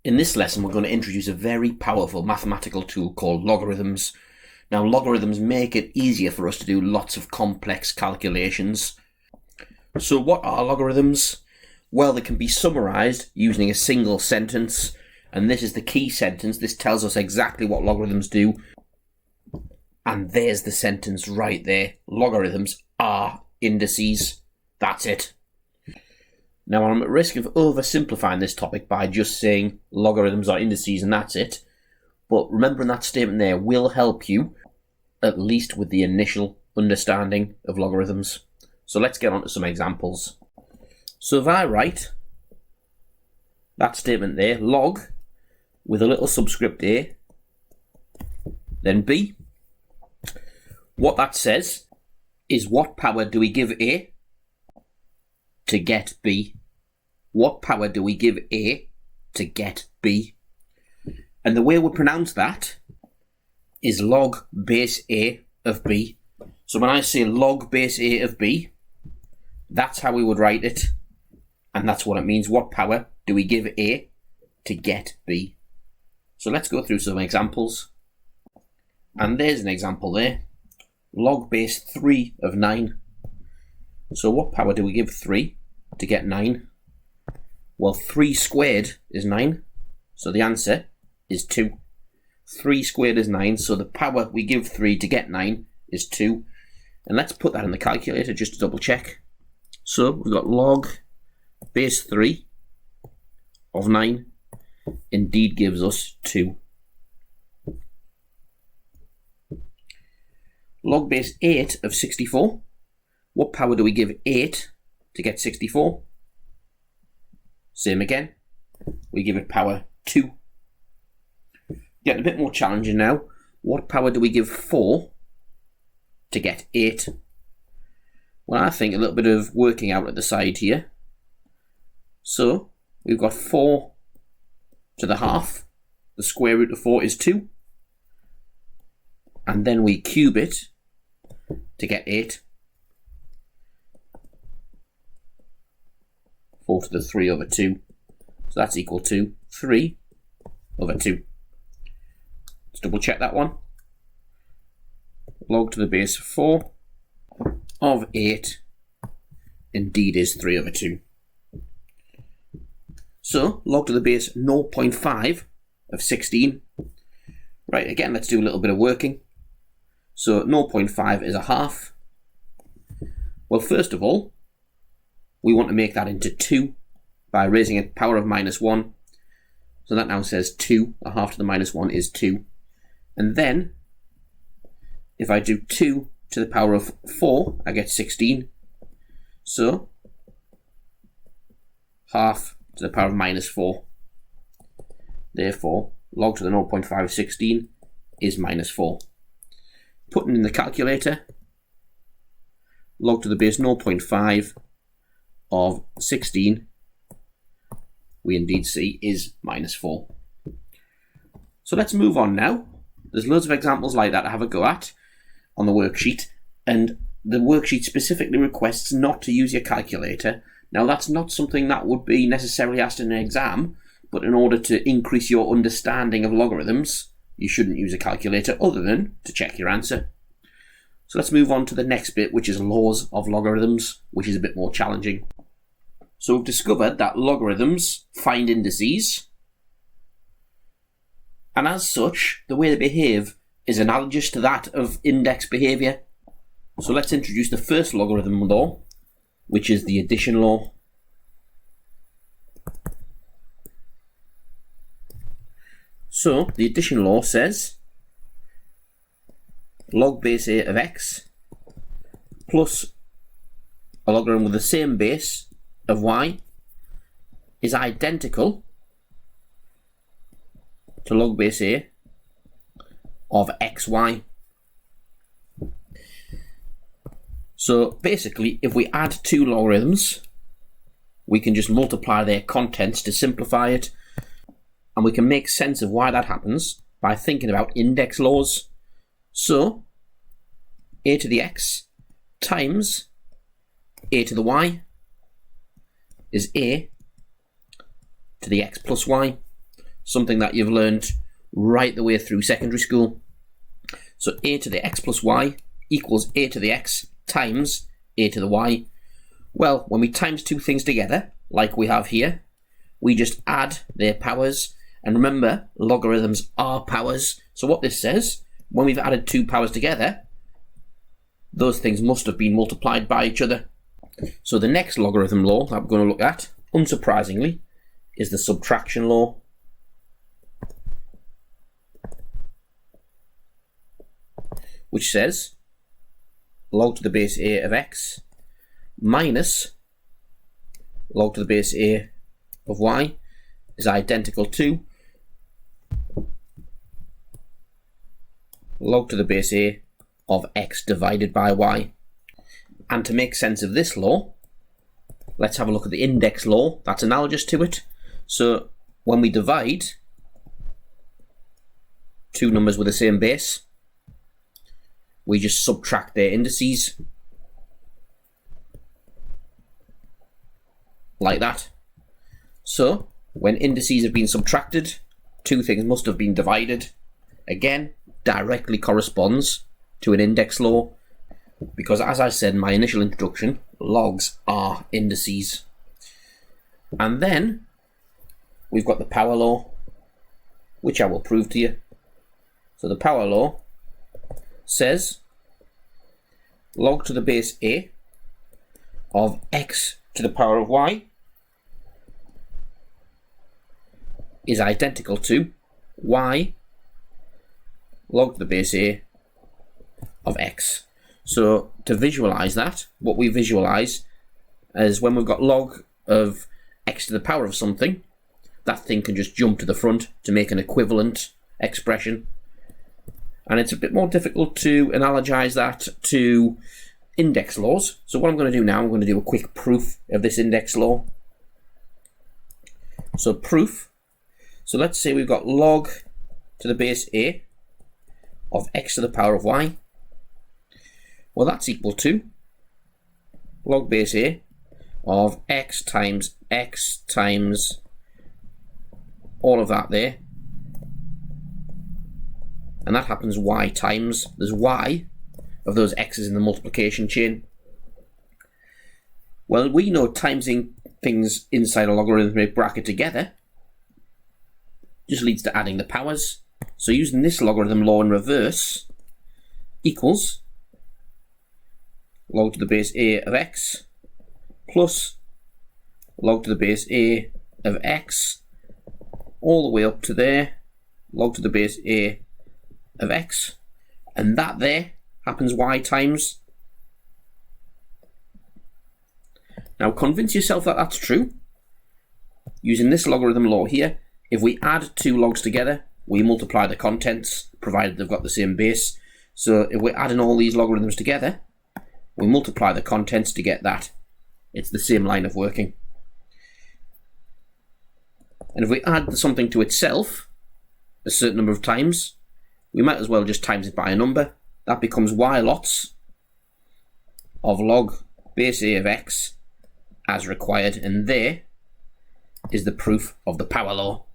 In this lesson, we're going to introduce a very powerful mathematical tool called logarithms. Now, logarithms make it easier for us to do lots of complex calculations. So what are logarithms? Well, they can be summarized using a single sentence, and this is the key sentence. This tells us exactly what logarithms do. And there's the sentence right there. Logarithms are indices. That's it. Now, I'm at risk of oversimplifying this topic by just saying logarithms are indices and that's it. But remembering that statement there will help you, at least with the initial understanding of logarithms. So let's get on to some examples. So if I write that statement there, log, with a little subscript A, then B, what that says is what power do we give A to get B? What power do we give A to get B? And the way we pronounce that is log base A of B. So when I say log base A of B, that's how we would write it. And that's what it means. What power do we give A to get B? So let's go through some examples. And there's an example there. Log base 3 of 9. So what power do we give 3 to get 9? Well, 3 squared is 9, so the answer is 2. 3 squared is 9, so the power we give 3 to get 9 is 2. And let's put that in the calculator just to double check. So we've got log base 3 of 9 indeed gives us 2. Log base 8 of 64. What power do we give 8 to get 64? Same again. We give it power 2. Getting a bit more challenging now. What power do we give 4 to get 8? Well, I think a little bit of working out at the side here. So we've got 4 to the half. The square root of 4 is 2. And then we cube it to get 8. 4 to the 3 over 2. So that's equal to 3 over 2. Let's double check that one. Log to the base 4 of 8 indeed is 3 over 2. So log to the base 0.5 of 16. Right, again, let's do a little bit of working. So 0.5 is a half. Well, first of all, we want to make that into 2 by raising it power of -1. So that now says 2. A half to the -1 is 2. And then, if I do 2 to the power of 4, I get 16. So, half to the power of -4. Therefore, log to the 0.5 of 16 is -4. Putting in the calculator, log to the base 0.5 of 16, we indeed see is -4. So let's move on now. There's loads of examples like that to have a go at on the worksheet, and the worksheet specifically requests not to use your calculator. Now, that's not something that would be necessarily asked in an exam, but in order to increase your understanding of logarithms, you shouldn't use a calculator other than to check your answer. So let's move on to the next bit, which is laws of logarithms, which is a bit more challenging. So we've discovered that logarithms find indices, and as such, the way they behave is analogous to that of index behavior. So let's introduce the first logarithm law, which is the addition law. So the addition law says log base A of x plus a logarithm with the same base of y is identical to log base A of xy. So basically, if we add two logarithms, we can just multiply their contents to simplify it, and we can make sense of why that happens by thinking about index laws. So a to the x times a to the y is a to the x plus y. something that you've learned right the way through secondary school. So a to the x plus y equals a to the x times a to the y. Well, when we times two things together, like we have here, we just add their powers. And remember, logarithms are powers. So what this says, when we've added two powers together, those things must have been multiplied by each other. So the next logarithm law that we're going to look at, unsurprisingly, is the subtraction law. Which says log to the base a of x minus log to the base a of y is identical to log to the base a of x divided by y. And to make sense of this law, let's have a look at the index law that's analogous to it. So when we divide two numbers with the same base, we just subtract their indices, like that. So when indices have been subtracted, two things must have been divided. Again, directly corresponds to an index law, because as I said in my initial introduction, logs are indices. And then we've got the power law, which I will prove to you. So the power law says log to the base a of x to the power of y is identical to y log to the base a of x. So to visualize that, what we visualize is when we've got log of x to the power of something, that thing can just jump to the front to make an equivalent expression. And it's a bit more difficult to analogize that to index laws. So what I'm going to do now, I'm going to do a quick proof of this index law. So proof. So let's say we've got log to the base a of x to the power of y. Well, that's equal to log base a of x times all of that there. And that happens y times, there's y of those x's in the multiplication chain. Well, we know timesing things inside a logarithmic bracket together just leads to adding the powers. So using this logarithm law in reverse equals log to the base a of x plus log to the base a of x all the way up to there, log to the base a of x, and that there happens y times. Now convince yourself that that's true. Using this logarithm law here, if we add two logs together, we multiply the contents, provided they've got the same base. So if we're adding all these logarithms together, we multiply the contents to get that. It's the same line of working. And if we add something to itself a certain number of times, we might as well just times it by a number. That becomes y lots of log base a of x as required, and there is the proof of the power law.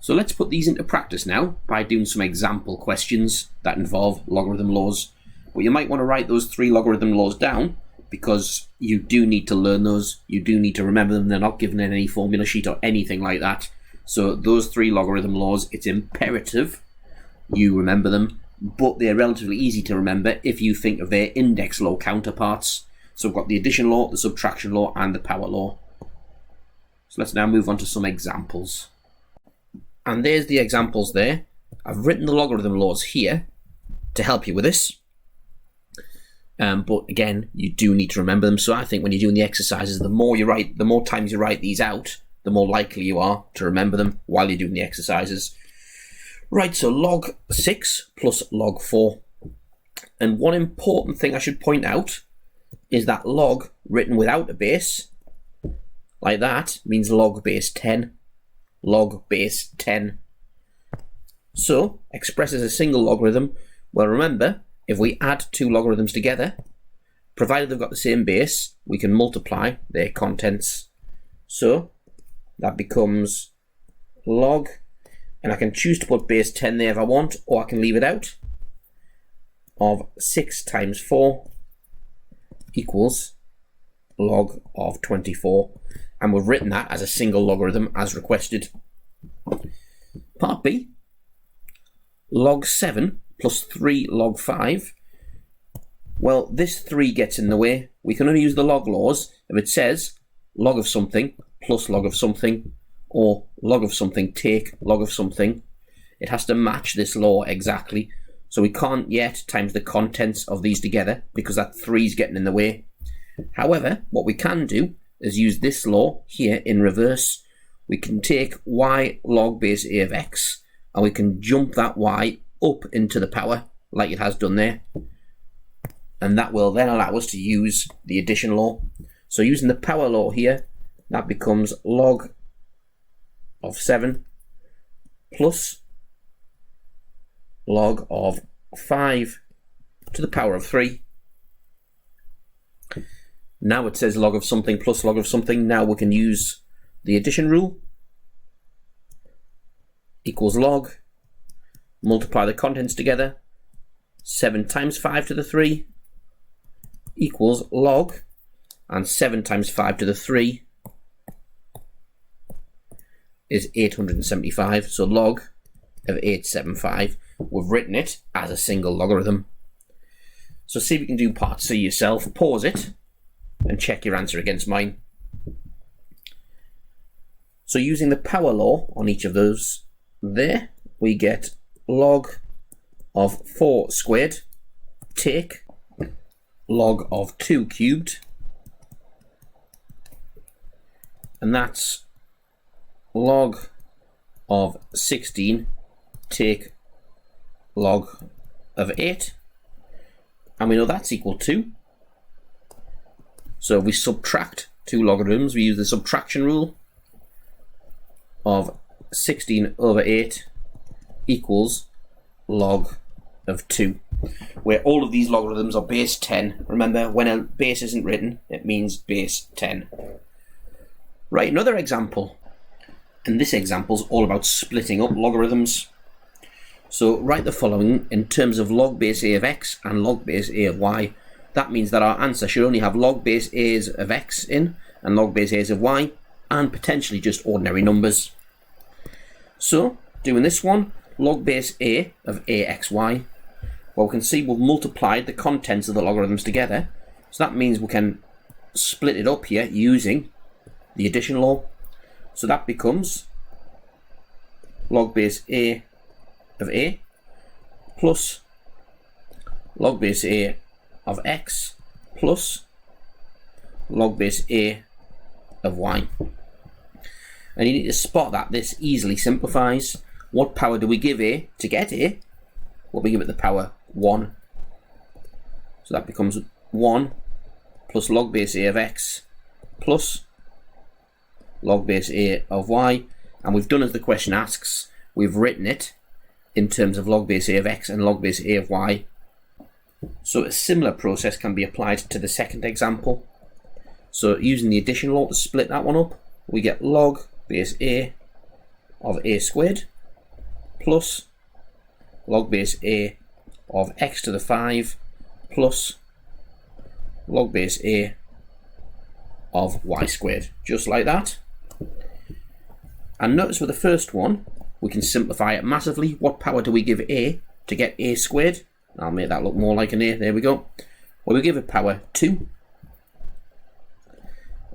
So let's put these into practice now by doing some example questions that involve logarithm laws. But you might want to write those three logarithm laws down, because you do need to learn those, you do need to remember them. They're not given in any formula sheet or anything like that. So those three logarithm laws, it's imperative you remember them, but they're relatively easy to remember if you think of their index law counterparts. So we've got the addition law, the subtraction law, and the power law. So let's now move on to some examples. And there's the examples there. I've written the logarithm laws here to help you with this. But again, you do need to remember them. So I think when you're doing the exercises, the more times you write these out, the more likely you are to remember them while you're doing the exercises. Right, so log 6 plus log 4. And one important thing I should point out is that log written without a base, like that, means log base 10. Log base 10. So, expressed as a single logarithm, well remember, if we add two logarithms together, provided they've got the same base, we can multiply their contents. So, that becomes log, and I can choose to put base 10 there if I want, or I can leave it out, of 6 times 4 equals log of 24. And we've written that as a single logarithm as requested. Part B, log 7 plus 3 log 5. Well, this 3 gets in the way. We can only use the log laws if it says log of something plus log of something, or log of something take log of something. It has to match this law exactly. So we can't yet times the contents of these together because that 3 is getting in the way. However, what we can do is use this law here in reverse. We can take y log base a of x, and we can jump that y up into the power like it has done there. And that will then allow us to use the addition law. So using the power law here, that becomes log of 7 plus log of 5 to the power of 3. Now it says log of something plus log of something. Now we can use the addition rule. Equals log, multiply the contents together, 7 times 5 to the 3 equals log, and 7 times 5 to the 3 is 875, so log of 875. We've written it as a single logarithm. So see if you can do part C yourself, pause it, and check your answer against mine. So using the power law on each of those there, we get log of 4 squared take log of 2 cubed, and that's log of 16 take log of 8, and we know that's equal to, so if we subtract two logarithms, we use the subtraction rule of 16 over 8 equals log of 2, where all of these logarithms are base 10. Remember, when a base isn't written, it means base 10. Right, another example, and this example is all about splitting up logarithms. So write the following in terms of log base a of x and log base a of y. That means that our answer should only have log base a's of x in and log base a's of y, and potentially just ordinary numbers. So doing this one, log base a of axy, well, we can see we've multiplied the contents of the logarithms together, so that means we can split it up here using the addition law. So that becomes log base a of a plus log base a of x plus log base a of y. And you need to spot that this easily simplifies. What power do we give a to get a? Well, we give it the power 1. So that becomes 1 plus log base a of x plus log base a of y. And we've done as the question asks. We've written it in terms of log base a of x and log base a of y. So a similar process can be applied to the second example. So using the addition law to split that one up, we get log base a of a squared plus log base a of x to the 5 plus log base a of y squared, just like that. And notice with the first one, we can simplify it massively. What power do we give a to get a squared? I'll make that look more like an a, there we go. Well, we give it power 2.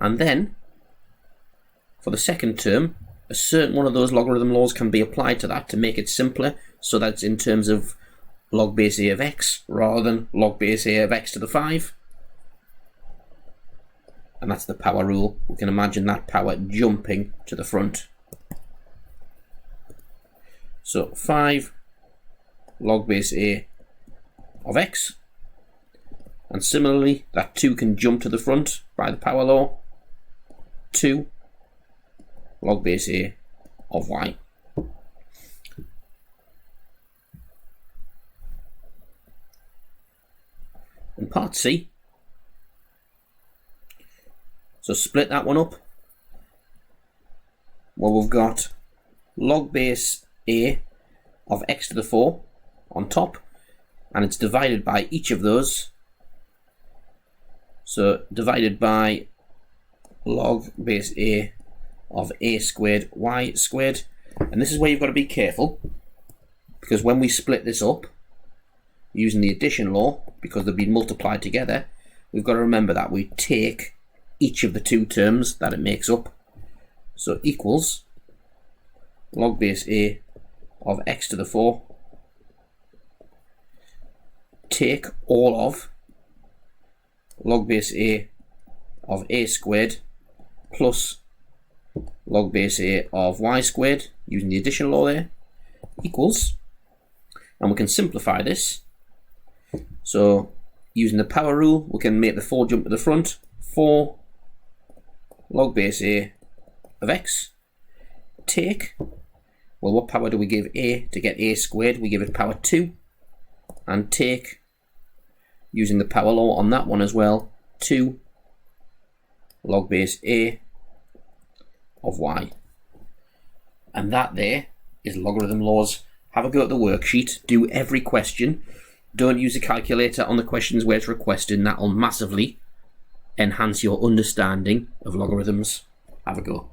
And then, for the second term, a certain one of those logarithm laws can be applied to that to make it simpler, so that it's in terms of log base a of x rather than log base a of x to the 5. And that's the power rule. We can imagine that power jumping to the front. So 5 log base a of x, and similarly that 2 can jump to the front by the power law, 2 log base a of y. And part C, so split that one up. Well, we've got log base a of x to the 4 on top, and it's divided by each of those. So divided by log base a of a squared y squared. And this is where you've got to be careful, because when we split this up using the addition law, because they've been multiplied together, we've got to remember that we take each of the two terms that it makes up. So equals log base a of x to the 4, take all of log base a of a squared plus log base a of y squared, using the addition law there, equals, and we can simplify this. So using the power rule, we can make the 4 jump to the front. 4 log base a of x, take, well, what power do we give a to get a squared? We give it power 2, and take, using the power law on that one as well, 2 log base a of y. And that there is logarithm laws. Have a go at the worksheet, do every question. Don't use a calculator on the questions where it's requested, and that will massively enhance your understanding of logarithms. Have a go.